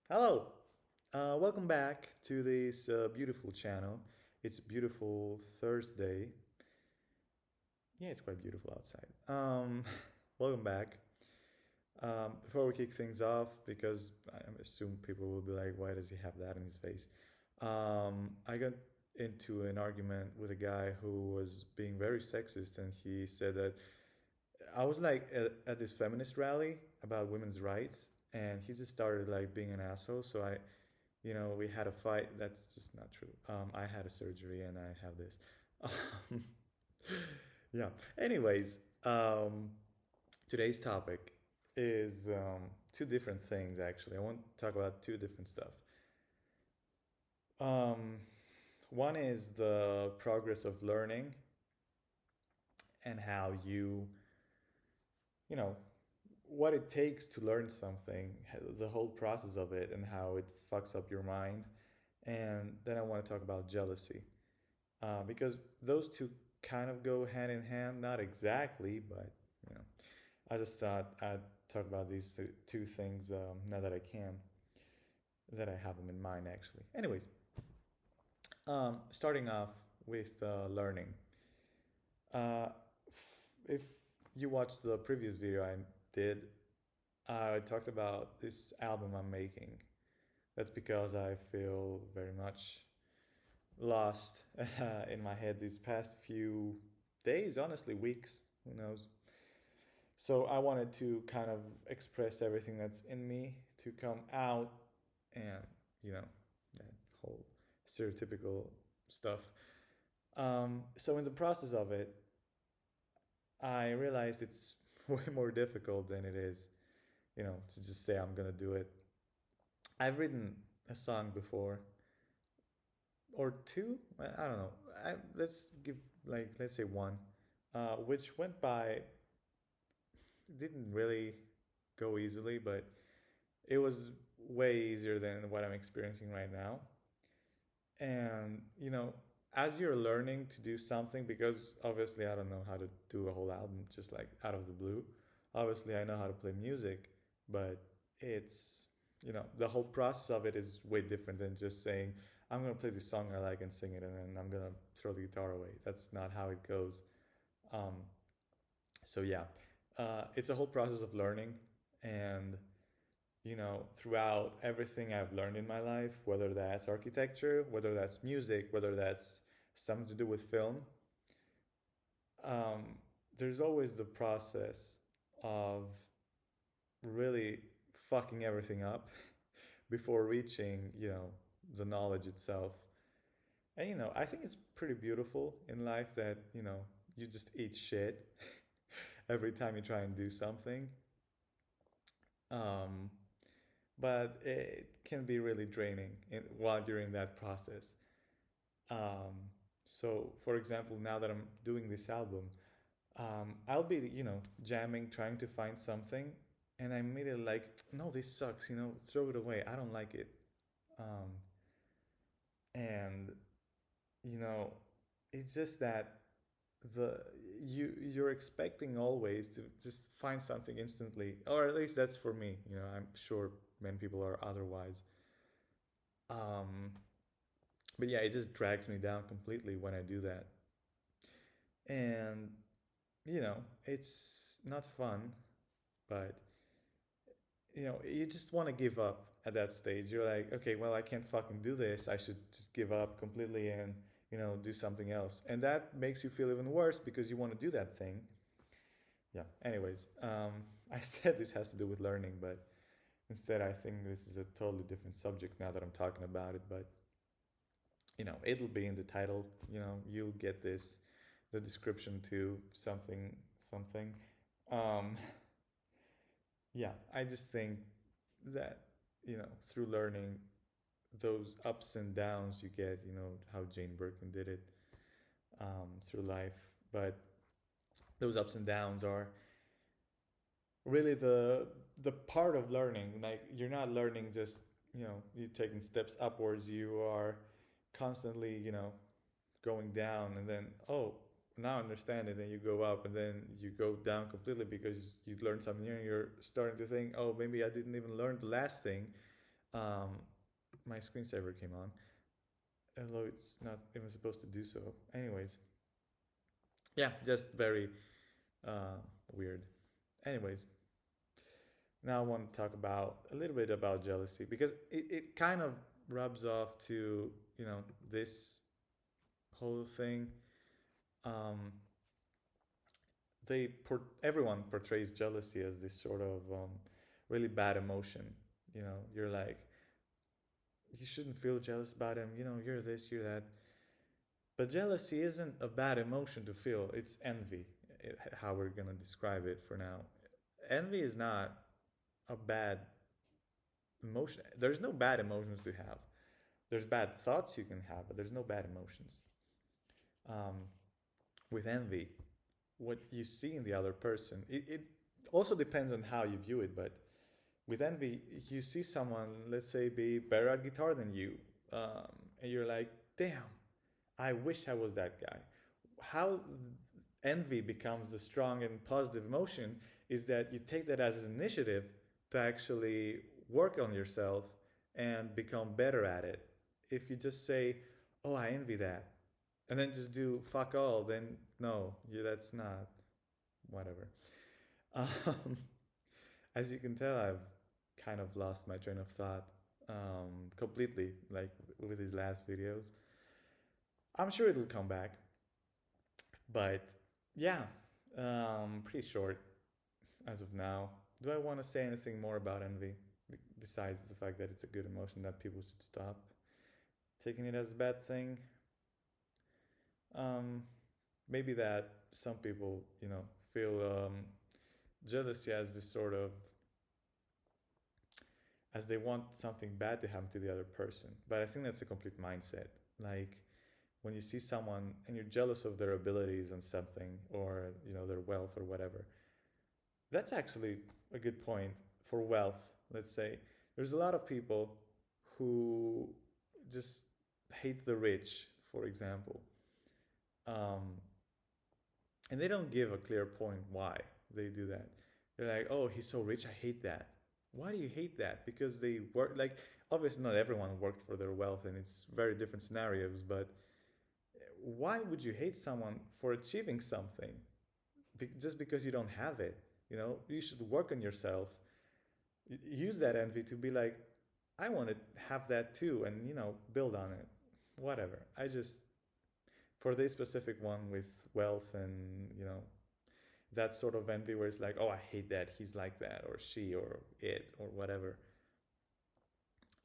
Hello, welcome back to this beautiful channel. It's a beautiful Thursday. Yeah, it's quite beautiful outside. Welcome back. Before we kick things off, because I assume people will be like, why does he have that in his face? I got into an argument with a guy who was being very sexist, and he said that I was like at this feminist rally about women's rights, and he just started like being an asshole. So we had a fight. That's just not true. I had a surgery and I have this. Um, yeah. Anyways, today's topic is two different things. Actually, I want to talk about two different stuff. Um, One is the progress of learning and how you know, what it takes to learn something, the whole process of it, and how it fucks up your mind. And then I want to talk about jealousy, because those two kind of go hand in hand, not exactly, but you know, I just thought I'd talk about these two things now that I can, that I have them in mind actually. Anyways, starting off with learning. Uh, if you watched the previous video I did, I talked about this album I'm making. That's because I feel very much lost in my head these past few days, honestly, weeks, who knows. So I wanted to kind of express everything that's in me to come out and, you know, that whole stereotypical stuff. So in the process of it, I realized it's way more difficult than it is, to just say I'm gonna do it. I've written a song before or two. I don't know. Let's give let's say one, which went by, didn't really go easily, but it was way easier than what I'm experiencing right now. And as you're learning to do something, because obviously I don't know how to do a whole album just like out of the blue. Obviously I know how to play music, but it's the whole process of it is way different than just saying I'm gonna play this song I like and sing it, and then I'm gonna throw the guitar away. That's not how it goes. Um, so yeah, it's a whole process of learning, and throughout everything I've learned in my life, whether that's architecture, whether that's music, whether that's something to do with film, um, there's always the process of really fucking everything up before reaching, the knowledge itself. And I think it's pretty beautiful in life that, you just eat shit every time you try and do something. Um, but it can be really draining while you're in that process. So, for example, now that I'm doing this album, I'll be, jamming, trying to find something, and I'm immediately like, no, this sucks, throw it away. I don't like it. Um, and you know, it's just that the you're expecting always to just find something instantly, or at least that's for me. I'm sure many people are otherwise. Um, but yeah, it just drags me down completely when I do that, and it's not fun. But you just want to give up at that stage. You're like, okay, well, I can't fucking do this. I should just give up completely and do something else, and that makes you feel even worse because you want to do that thing. Yeah. Anyways, I said this has to do with learning, but instead I think this is a totally different subject now that I'm talking about it. But it'll be in the title. You'll get this, the description to something something. um yeah, I just think that through learning, those ups and downs you get, how Jane Birkin did it, through life. But those ups and downs are really the part of learning. Like, you're not learning just you taking steps upwards. You are constantly going down, and then, oh, now I understand it, and you go up, and then you go down completely because you learned something new, and you're starting to think, oh, maybe I didn't even learn the last thing. Um, my screensaver came on, although it's not even supposed to do so. Anyways, yeah, just very uh, weird. Anyways, now I want to talk about a little bit about jealousy because it kind of rubs off to, this whole thing. Um, everyone portrays jealousy as this sort of really bad emotion. You're like, you shouldn't feel jealous about him. You're this, you're that. But jealousy isn't a bad emotion to feel. It's envy, how we're gonna describe it for now. Envy is not a bad emotion. There's no bad emotions to have. There's bad thoughts you can have, but there's no bad emotions. Um, with envy, what you see in the other person, it also depends on how you view it. But with envy, you see someone, let's say, be better at guitar than you, and you're like, damn, I wish I was that guy. How envy becomes a strong and positive emotion is that you take that as an initiative to actually work on yourself and become better at it. If you just say, oh, I envy that, and then just do fuck all, then no, that's not whatever. Um, as you can tell, I've kind of lost my train of thought completely, like with these last videos. I'm sure it'll come back, but yeah, pretty short as of now. Do I want to say anything more about envy besides the fact that it's a good emotion that people should stop taking it as a bad thing? Um, Maybe that some people, feel jealousy as this sort of, as they want something bad to happen to the other person. But I think that's a complete mindset. Like when you see someone and you're jealous of their abilities on something, or their wealth or whatever, that's actually a good point. For wealth, let's say, there's a lot of people who just hate the rich, for example, um, and they don't give a clear point why they do that. They're like, oh, he's so rich, I hate that. Why do you hate that? Because they work, like, obviously not everyone worked for their wealth, and it's very different scenarios, but why would you hate someone for achieving something just because you don't have it? You should work on yourself. Use that envy to be like, I want to have that too, and build on it. Whatever. I just, for this specific one with wealth and that sort of envy where it's like, oh, I hate that he's like that, or she, or it, or whatever.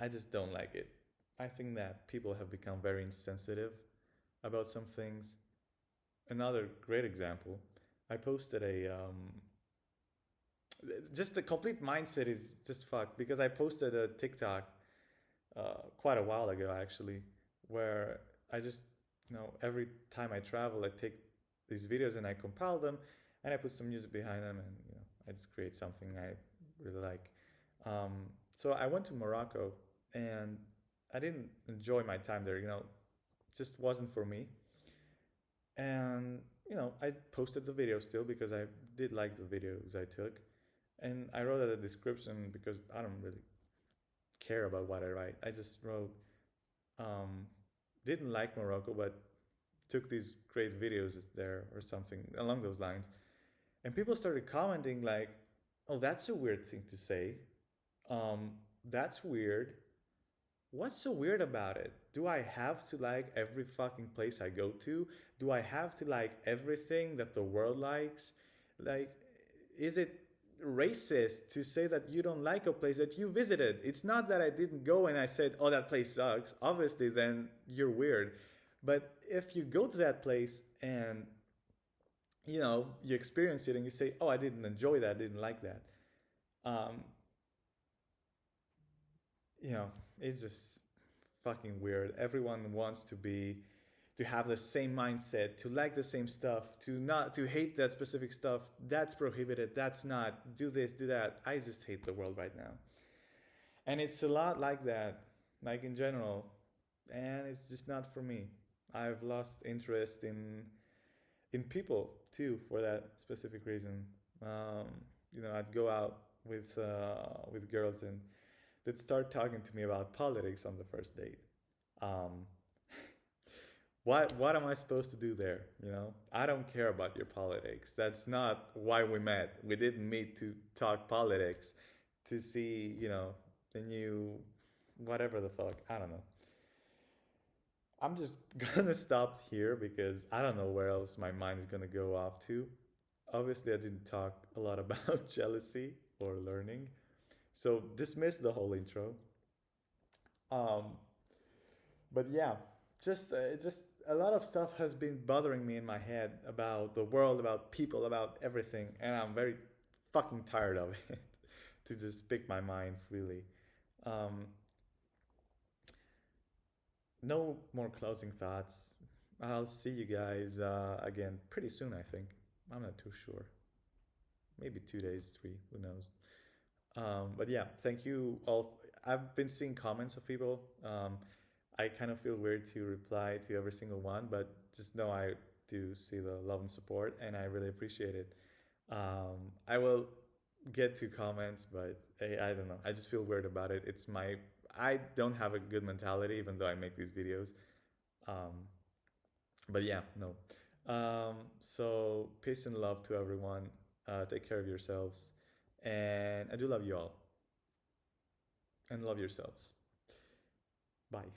I just don't like it. I think that people have become very insensitive about some things. Another great example, I posted just the complete mindset is just fucked because I posted a TikTok quite a while ago actually, where I just, every time I travel, I take these videos and I compile them and I put some music behind them, and I just create something I really like. So I went to Morocco and I didn't enjoy my time there. Just wasn't for me. And I posted the video still because I did like the videos I took, and I wrote a description because I don't really care about what I write. I just wrote, um, didn't like Morocco, but took these great videos there or something along those lines. And people started commenting like, "Oh, that's a weird thing to say. That's weird. What's so weird about it? Do I have to like every fucking place I go to? Do I have to like everything that the world likes? Like, is it racist to say that you don't like a place that you visited? It's not that I didn't go and I said, oh, that place sucks. Obviously, then you're weird. But if you go to that place and you experience it and you say, oh, I didn't enjoy that, I didn't like that, um, you know, it's just fucking weird. Everyone wants to have the same mindset, to like the same stuff, to not to hate that specific stuff. That's prohibited. That's not. Do this, do that. I just hate the world right now. And it's a lot like that, like in general. And it's just not for me. I've lost interest in people too for that specific reason. I'd go out with girls and that start talking to me about politics on the first date. Um, what am I supposed to do there? You know, I don't care about your politics. That's not why we met. We didn't meet to talk politics, to see, you know, the new whatever the fuck. I don't know. I'm just gonna stop here because I don't know where else my mind is gonna go off to. Obviously, I didn't talk a lot about jealousy or learning, so dismiss the whole intro. Um, but yeah, just a lot of stuff has been bothering me in my head about the world, about people, about everything, and I'm very fucking tired of it. To just speak my mind freely. Um, no more closing thoughts. I'll see you guys again pretty soon. I think. I'm not too sure. Maybe 2 days, three. Who knows? But yeah, thank you all. I've been seeing comments of people. I kind of feel weird to reply to every single one, but just know I do see the love and support, and I really appreciate it. I will get to comments, but I don't know. I just feel weird about it. It's my I don't have a good mentality, even though I make these videos. Um, but yeah, no. So peace and love to everyone. Take care of yourselves, and I do love you all, and love yourselves. Bye.